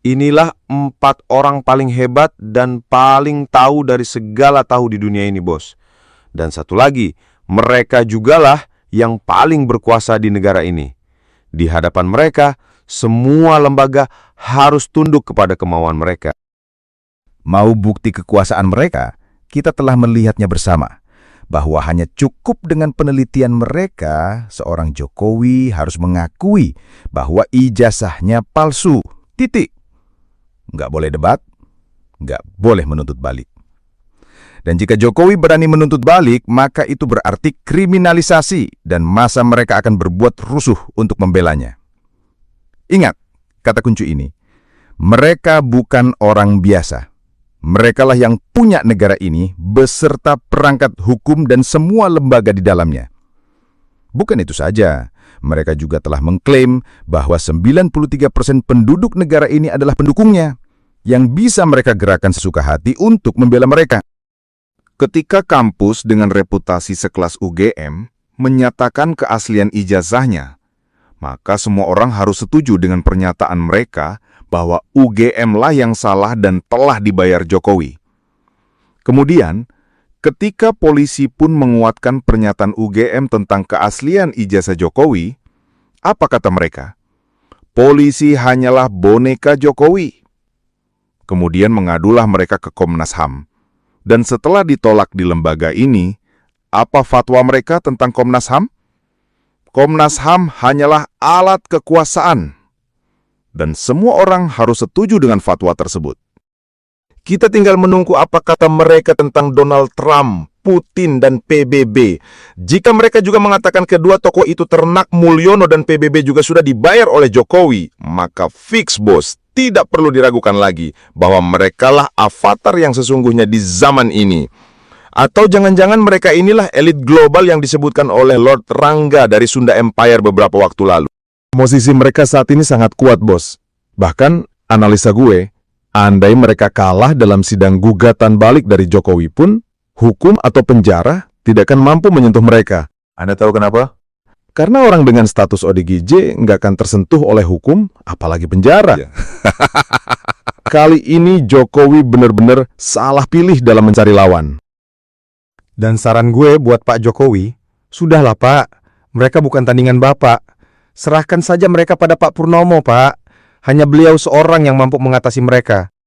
Inilah 4 orang paling hebat dan paling tahu dari segala tahu di dunia ini, bos. Dan satu lagi, mereka jugalah yang paling berkuasa di negara ini. Di hadapan mereka, semua lembaga harus tunduk kepada kemauan mereka. Mau bukti kekuasaan mereka? Kita telah melihatnya bersama, bahwa hanya cukup dengan penelitian mereka, seorang Jokowi harus mengakui bahwa ijazahnya palsu. Titik. Nggak boleh debat, nggak boleh menuntut balik. Dan jika Jokowi berani menuntut balik, maka itu berarti kriminalisasi dan masa mereka akan berbuat rusuh untuk membelanya. Ingat kata kunci ini, mereka bukan orang biasa. Merekalah yang punya negara ini beserta perangkat hukum dan semua lembaga di dalamnya. Bukan itu saja, mereka juga telah mengklaim bahwa 93% penduduk negara ini adalah pendukungnya, yang bisa mereka gerakan sesuka hati untuk membela mereka. Ketika kampus dengan reputasi sekelas UGM menyatakan keaslian ijazahnya, maka semua orang harus setuju dengan pernyataan mereka bahwa UGM lah yang salah dan telah dibayar Jokowi. Kemudian, ketika polisi pun menguatkan pernyataan UGM tentang keaslian ijazah Jokowi, apa kata mereka? Polisi hanyalah boneka Jokowi. Kemudian mengadulah mereka ke Komnas HAM. Dan setelah ditolak di lembaga ini, apa fatwa mereka tentang Komnas HAM? Komnas HAM hanyalah alat kekuasaan. Dan semua orang harus setuju dengan fatwa tersebut. Kita tinggal menunggu apa kata mereka tentang Donald Trump, Putin, dan PBB. Jika mereka juga mengatakan kedua tokoh itu ternak Mulyono dan PBB juga sudah dibayar oleh Jokowi, maka fix bos, tidak perlu diragukan lagi bahwa merekalah avatar yang sesungguhnya di zaman ini. Atau jangan-jangan mereka inilah elit global yang disebutkan oleh Lord Rangga dari Sunda Empire beberapa waktu lalu. Posisi mereka saat ini sangat kuat, bos. Bahkan, analisa gue, andai mereka kalah dalam sidang gugatan balik dari Jokowi pun, hukum atau penjara tidak akan mampu menyentuh mereka. Anda tahu kenapa? Karena orang dengan status ODGJ nggak akan tersentuh oleh hukum, apalagi penjara. Kali ini Jokowi benar-benar salah pilih dalam mencari lawan. Dan saran gue buat Pak Jokowi, sudahlah Pak, mereka bukan tandingan Bapak. Serahkan saja mereka pada Pak Purnomo, Pak. Hanya beliau seorang yang mampu mengatasi mereka.